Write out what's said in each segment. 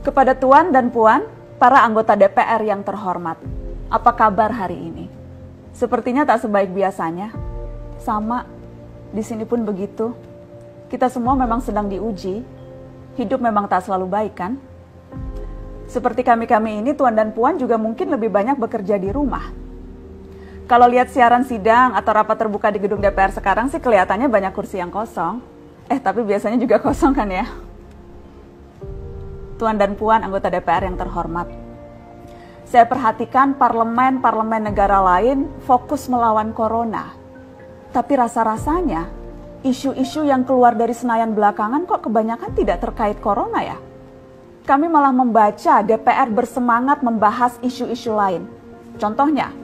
Kepada Tuan dan Puan, para anggota DPR yang terhormat, apa kabar hari ini? Sepertinya tak sebaik biasanya. Sama, di sini pun begitu. Kita semua memang sedang diuji. Hidup memang tak selalu baik, kan? Seperti kami-kami ini, Tuan dan Puan juga mungkin lebih banyak bekerja di rumah. Kalau lihat siaran sidang atau rapat terbuka di gedung DPR sekarang sih kelihatannya banyak kursi yang kosong. Tapi biasanya juga kosong kan ya? Tuan dan Puan anggota DPR yang terhormat, saya perhatikan parlemen-parlemen negara lain fokus melawan corona. Tapi rasa-rasanya isu-isu yang keluar dari Senayan belakangan kok kebanyakan tidak terkait corona ya? Kami malah membaca DPR bersemangat membahas isu-isu lain. Contohnya,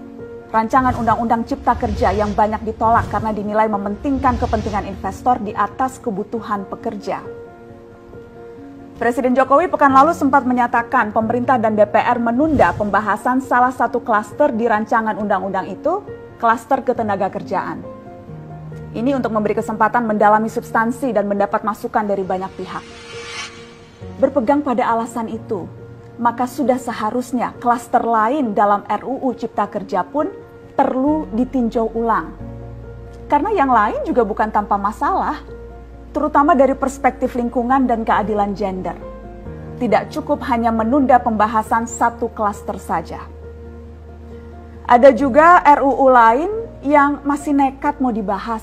rancangan Undang-Undang Cipta Kerja yang banyak ditolak karena dinilai mementingkan kepentingan investor di atas kebutuhan pekerja. Presiden Jokowi pekan lalu sempat menyatakan pemerintah dan DPR menunda pembahasan salah satu klaster di rancangan undang-undang itu, klaster ketenagakerjaan. Ini untuk memberi kesempatan mendalami substansi dan mendapat masukan dari banyak pihak. Berpegang pada alasan itu, maka sudah seharusnya klaster lain dalam RUU Cipta Kerja pun perlu ditinjau ulang. Karena yang lain juga bukan tanpa masalah, terutama dari perspektif lingkungan dan keadilan gender. Tidak cukup hanya menunda pembahasan satu klaster saja. Ada juga RUU lain yang masih nekat mau dibahas.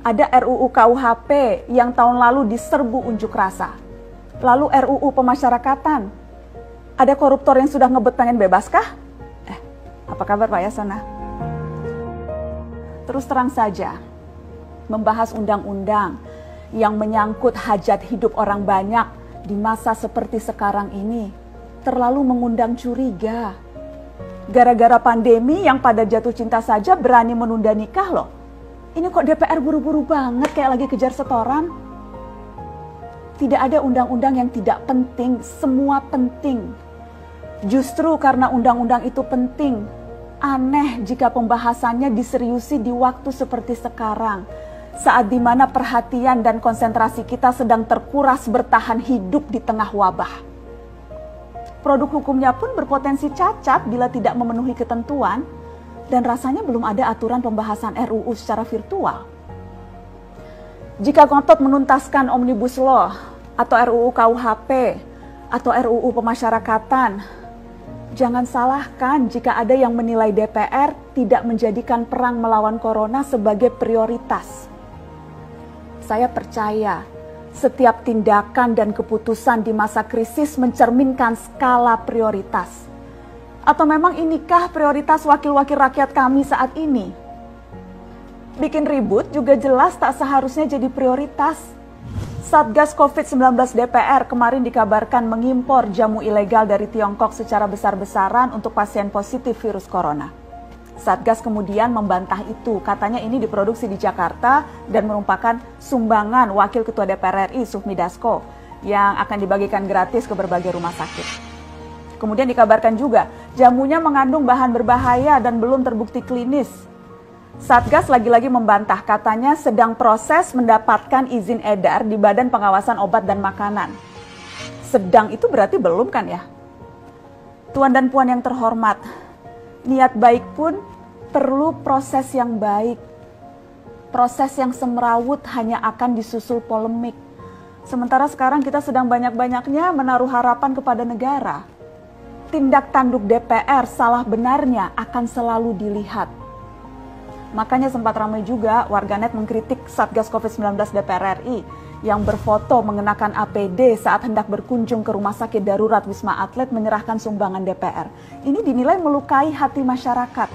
Ada RUU KUHP yang tahun lalu diserbu unjuk rasa. Lalu RUU pemasyarakatan. Ada koruptor yang sudah ngebet pengen bebas kah? Apa kabar Pak Yasona? Terus terang saja, membahas undang-undang yang menyangkut hajat hidup orang banyak di masa seperti sekarang ini terlalu mengundang curiga. Gara-gara pandemi yang pada jatuh cinta saja berani menunda nikah loh. Ini kok DPR buru-buru banget kayak lagi kejar setoran? Tidak ada undang-undang yang tidak penting, semua penting. Justru karena undang-undang itu penting, aneh jika pembahasannya diseriusi di waktu seperti sekarang. Saat dimana perhatian dan konsentrasi kita sedang terkuras bertahan hidup di tengah wabah. Produk hukumnya pun berpotensi cacat bila tidak memenuhi ketentuan, dan rasanya belum ada aturan pembahasan RUU secara virtual. Jika ngotot menuntaskan Omnibus Law, atau RUU KUHP, atau RUU pemasyarakatan, jangan salahkan jika ada yang menilai DPR tidak menjadikan perang melawan corona sebagai prioritas. Saya percaya setiap tindakan dan keputusan di masa krisis mencerminkan skala prioritas. Atau memang inikah prioritas wakil-wakil rakyat kami saat ini? Bikin ribut juga jelas tak seharusnya jadi prioritas. Satgas COVID-19 DPR kemarin dikabarkan mengimpor jamu ilegal dari Tiongkok secara besar-besaran untuk pasien positif virus corona. Satgas kemudian membantah itu, katanya ini diproduksi di Jakarta dan merupakan sumbangan Wakil Ketua DPR RI Sufmi Dasko yang akan dibagikan gratis ke berbagai rumah sakit. Kemudian dikabarkan juga jamunya mengandung bahan berbahaya dan belum terbukti klinis. Satgas lagi-lagi membantah, katanya sedang proses mendapatkan izin edar di Badan Pengawasan Obat dan Makanan. Sedang itu berarti belum kan ya? Tuan dan Puan yang terhormat, niat baik pun perlu proses yang baik. Proses yang semrawut hanya akan disusul polemik. Sementara sekarang kita sedang banyak-banyaknya menaruh harapan kepada negara. Tindak tanduk DPR salah benarnya akan selalu dilihat. Makanya sempat ramai juga warganet mengkritik Satgas COVID-19 DPR RI yang berfoto mengenakan APD saat hendak berkunjung ke rumah sakit darurat Wisma Atlet menyerahkan sumbangan DPR. Ini dinilai melukai hati masyarakat.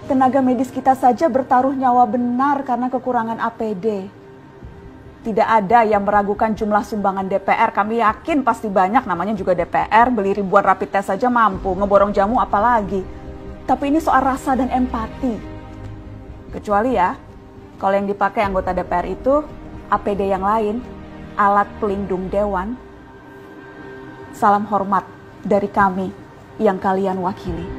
Tenaga medis kita saja bertaruh nyawa benar karena kekurangan APD. Tidak ada yang meragukan jumlah sumbangan DPR. Kami yakin pasti banyak, namanya juga DPR, beli ribuan rapid test saja mampu, ngeborong jamu apalagi. Tapi ini soal rasa dan empati. Kecuali ya, kalau yang dipakai anggota DPR itu APD yang lain, alat pelindung dewan. Salam hormat dari kami yang kalian wakili.